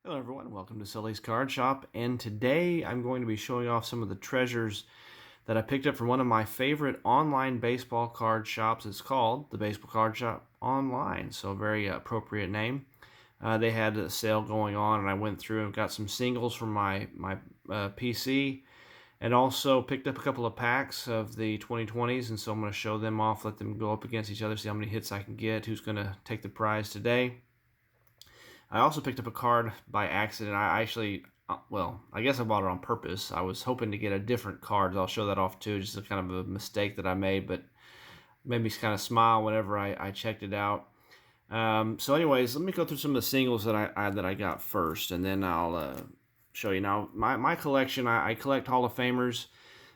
Hello everyone, welcome to Sully's Card Shop, and today I'm going to be showing off some of the treasures that I picked up from one of my favorite online baseball card shops. It's called the Baseball Card Shop Online, so a very appropriate name. They had a sale going on, and I went through and got some singles from my PC, and also picked up a couple of packs of the 2020s, and so I'm going to show them off, let them go up against each other, see how many hits I can get, who's going to take the prize today. I also picked up a card by accident. I actually, well, I guess I bought it on purpose. I was hoping to get a different card. I'll show that off too. Just a kind of a mistake that I made, but made me kind of smile whenever I checked it out. So, anyways, let me go through some of the singles that I got first, and then I'll show you. Now, my collection, I collect Hall of Famers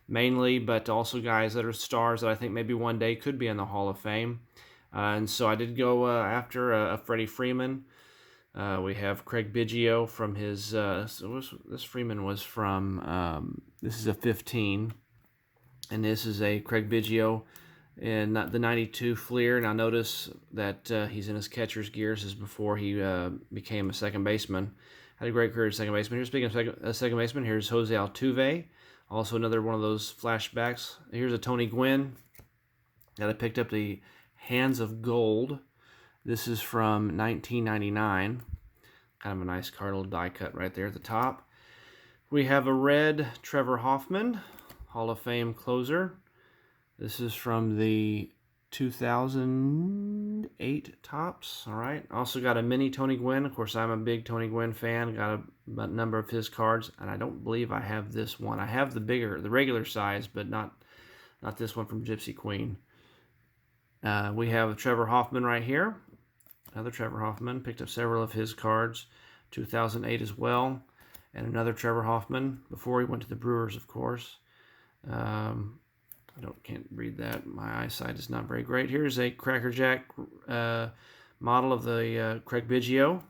mainly, but also guys that are stars that I think maybe one day could be in the Hall of Fame. And so I did go after a Freddie Freeman. We have Craig Biggio from his. This Freeman was from. This is a 15, and this is a Craig Biggio in the 92 Fleer. Now notice that he's in his catcher's gears as before he became a second baseman. Had a great career as second baseman. Here's speaking of second baseman. Here's Jose Altuve, also another one of those flashbacks. Here's a Tony Gwynn that I picked up, the Hands of Gold. This is from 1999. Kind of a nice card, little die cut right there at the top. We have a red Trevor Hoffman, Hall of Fame closer. This is from the 2008 Topps. All right. Also got a mini Tony Gwynn. Of course, I'm a big Tony Gwynn fan. Got a number of his cards, and I don't believe I have this one. I have the regular size, but not this one from Gypsy Queen. We have Trevor Hoffman right here. Another Trevor Hoffman. Picked up several of his cards. 2008 as well. And another Trevor Hoffman before he went to the Brewers, of course. Can't read that. My eyesight is not very great. Here's a Cracker Jack model of the Craig Biggio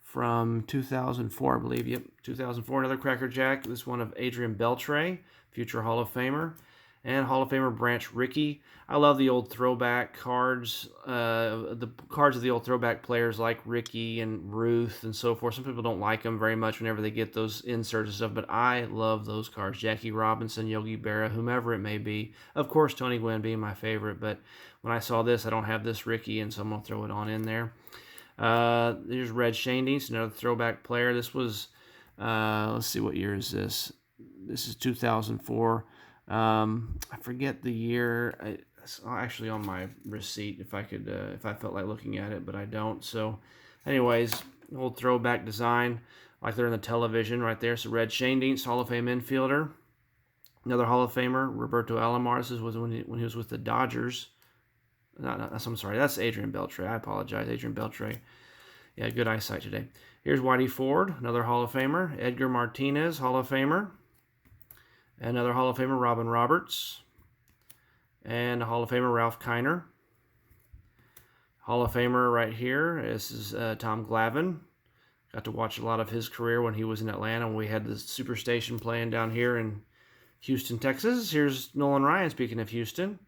from 2004, I believe. Yep, 2004. Another Cracker Jack. This one of Adrian Beltre, future Hall of Famer. And Hall of Famer Branch Rickey. I love the old throwback cards, the cards of the old throwback players like Rickey and Ruth and so forth. Some people don't like them very much whenever they get those inserts and stuff, but I love those cards. Jackie Robinson, Yogi Berra, whomever it may be. Of course, Tony Gwynn being my favorite, but when I saw this, I don't have this Rickey, and so I'm going to throw it on in there. There's Red Shandings, another throwback player. This was, let's see, what year is this? This is 2004. I forget the year. It's actually on my receipt if I could, if I felt like looking at it, but I don't. So, anyways, old throwback design, like they're in the television right there. So, Red Shandings, Hall of Fame infielder. Another Hall of Famer, Roberto Alomar. This was when he was with the Dodgers. I'm sorry, that's Adrian Beltre. I apologize, Adrian Beltre. Yeah, good eyesight today. Here's Whitey Ford, another Hall of Famer. Edgar Martinez, Hall of Famer. Another Hall of Famer, Robin Roberts. And a Hall of Famer, Ralph Kiner. Hall of Famer right here, this is Tom Glavine. Got to watch a lot of his career when he was in Atlanta, when we had the Superstation playing down here in Houston, Texas. Here's Nolan Ryan, speaking of Houston.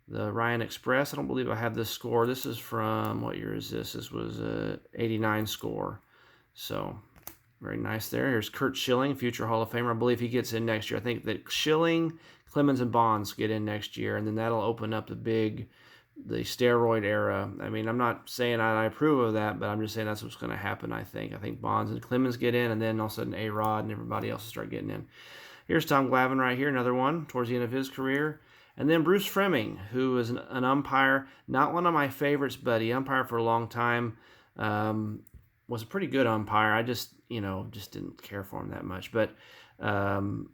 The Ryan Express. I don't believe I have this score. This is from, what year is this? This was a 89 score. So, very nice there. Here's Curt Schilling, future Hall of Famer. I believe he gets in next year. I think that Schilling, Clemens, and Bonds get in next year, and then that'll open up the steroid era. I mean, I'm not saying I approve of that, but I'm just saying that's what's going to happen, I think. I think Bonds and Clemens get in, and then all of a sudden A-Rod and everybody else will start getting in. Here's Tom Glavine right here, another one towards the end of his career. And then Bruce Fleming, who is an umpire, not one of my favorites, but he umpired for a long time. Was a pretty good umpire. I just didn't care for him that much. But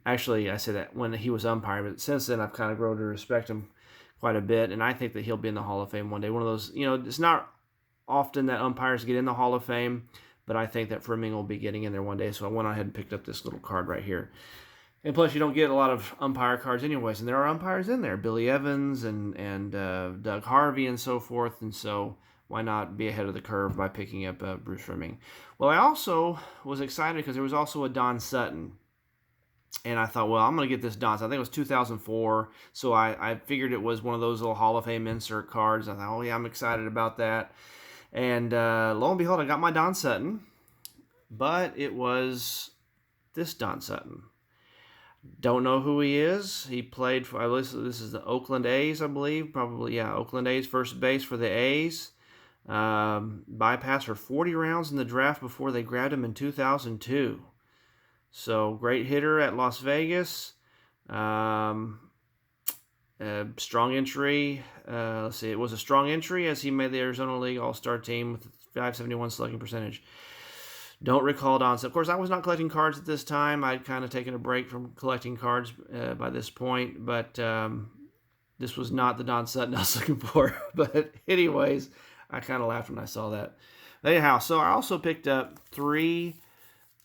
actually, I say that when he was umpire, but since then I've kind of grown to respect him quite a bit, and I think that he'll be in the Hall of Fame one day. One of those, it's not often that umpires get in the Hall of Fame, but I think that Fleming will be getting in there one day, so I went ahead and picked up this little card right here. And plus, you don't get a lot of umpire cards anyways, and there are umpires in there, Billy Evans and Doug Harvey and so forth, and so why not be ahead of the curve by picking up Bruce Fleming? Well, I also was excited because there was also a Don Sutton. And I thought, well, I'm going to get this Don Sutton. I think it was 2004. So I figured it was one of those little Hall of Fame insert cards. I thought, oh, yeah, I'm excited about that. And lo and behold, I got my Don Sutton. but it was this Don Sutton. Don't know who he is. He played for, this is the Oakland A's, I believe. Probably, yeah, Oakland A's, first base for the A's. Bypassed for 40 rounds in the draft before they grabbed him in 2002. So, great hitter at Las Vegas. Strong entry. Let's see, it was a strong entry as he made the Arizona League All-Star team with 571 slugging percentage. Don't recall Don. Of course, I was not collecting cards at this time. I'd kind of taken a break from collecting cards by this point, but this was not the Don Sutton I was looking for. But anyways, I kind of laughed when I saw that. Anyhow, so I also picked up 3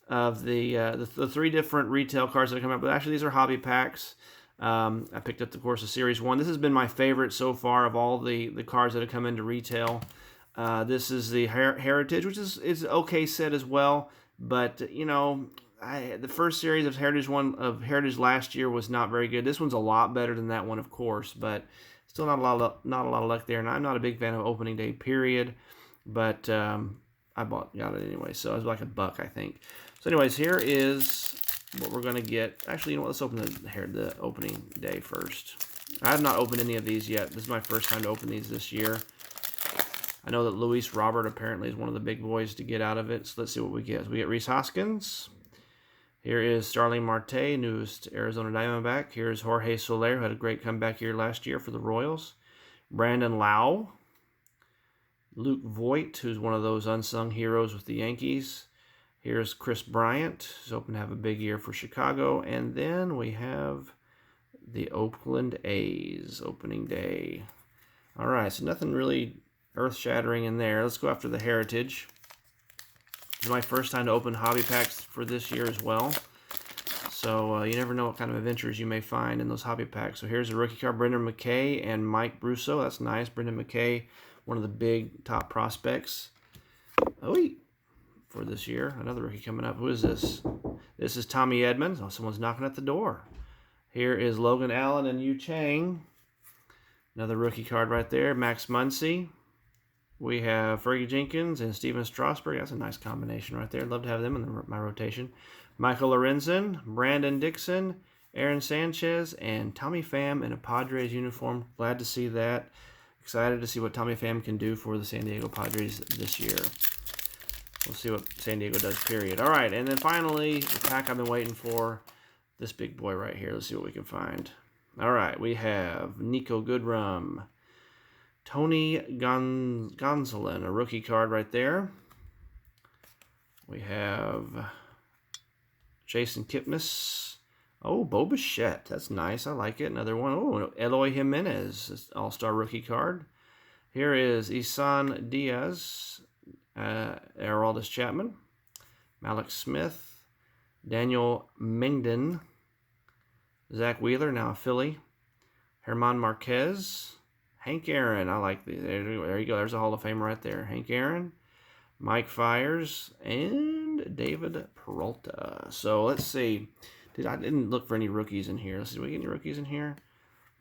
of the 3 different retail cards that have come out, but actually these are hobby packs. I picked up, of course, the Series 1. This has been my favorite so far of all the cards that have come into retail. This is the Heritage, which is an okay set as well. But, you know, the first series of Heritage last year was not very good. This one's a lot better than that one, of course, but still not a lot of luck there. And I'm not a big fan of opening day, period. But I got it anyway, so it was like $1, I think. So, anyways, here is what we're going to get. Actually, you know what? Let's open the opening day first. I have not opened any of these yet. This is my first time to open these this year. I know that Luis Robert apparently is one of the big boys to get out of it. So let's see what we get. So we get Rhys Hoskins. Here is Starling Marte, newest Arizona Diamondback. Here's Jorge Soler, who had a great comeback year last year for the Royals. Brandon Lau. Luke Voigt, who's one of those unsung heroes with the Yankees. Here's Chris Bryant, who's hoping to have a big year for Chicago. And then we have the Oakland A's opening day. All right, so nothing really earth-shattering in there. Let's go after the Heritage. This is my first time to open hobby packs for this year as well. So you never know what kind of adventures you may find in those hobby packs. So here's a rookie card, Brendan McKay and Mike Brusso. That's nice. Brendan McKay, one of the big top prospects. For this year. Another rookie coming up. Who is this? This is Tommy Edmonds. Oh, someone's knocking at the door. Here is Logan Allen and Yu Chang. Another rookie card right there. Max Muncy. We have Fergie Jenkins and Steven Strasburg. That's a nice combination right there. I'd love to have them in my rotation. Michael Lorenzen, Brandon Dixon, Aaron Sanchez, and Tommy Pham in a Padres uniform. Glad to see that. Excited to see what Tommy Pham can do for the San Diego Padres this year. We'll see what San Diego does, period. All right, and then finally, the pack I've been waiting for, this big boy right here. Let's see what we can find. All right, we have Nico Goodrum, Tony Gonsolin, a rookie card right there. We have Jason Kipnis. Oh, Bo Bichette. That's nice. I like it. Another one. Oh, Eloy Jimenez, all-star rookie card. Here is Isan Diaz. Aroldis Chapman, Malik Smith, Daniel Mengden, Zach Wheeler, now a Philly, Herman Marquez, Hank Aaron. I like the there you go. There's a Hall of Famer right there. Hank Aaron, Mike Fiers, and David Peralta. So let's see. I didn't look for any rookies in here. Let's see. Do we get any rookies in here?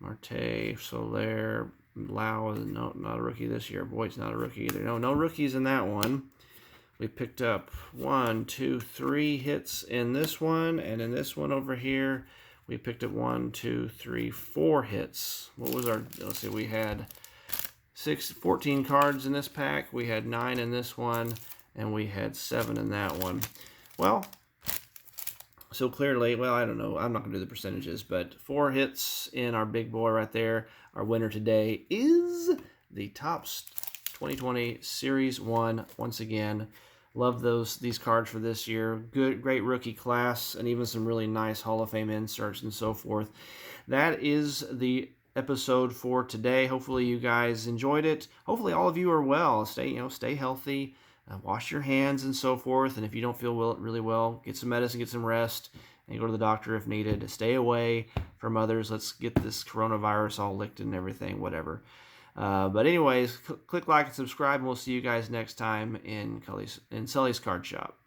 Marte, Soler, Lau, no, not a rookie this year. Voigt's not a rookie either. No rookies in that one. We picked up 1, 2, 3 hits in this one, and in this one over here, we picked up 1, 2, 3, 4 hits. What was our? Let's see. We had 14 cards in this pack. We had 9 in this one, and we had 7 in that one. Well. So clearly, well, I don't know. I'm not going to do the percentages, but 4 hits in our big boy right there. Our winner today is the Topps 2020 Series 1. Once again, love these cards for this year. Great rookie class, and even some really nice Hall of Fame inserts and so forth. That is the episode for today. Hopefully you guys enjoyed it. Hopefully all of you are well. Stay healthy. Wash your hands and so forth. And if you don't feel really well, get some medicine, get some rest, and go to the doctor if needed. Stay away from others. Let's get this coronavirus all licked and everything, whatever. But anyways, click like and subscribe, and we'll see you guys next time in Sully's Card Shop.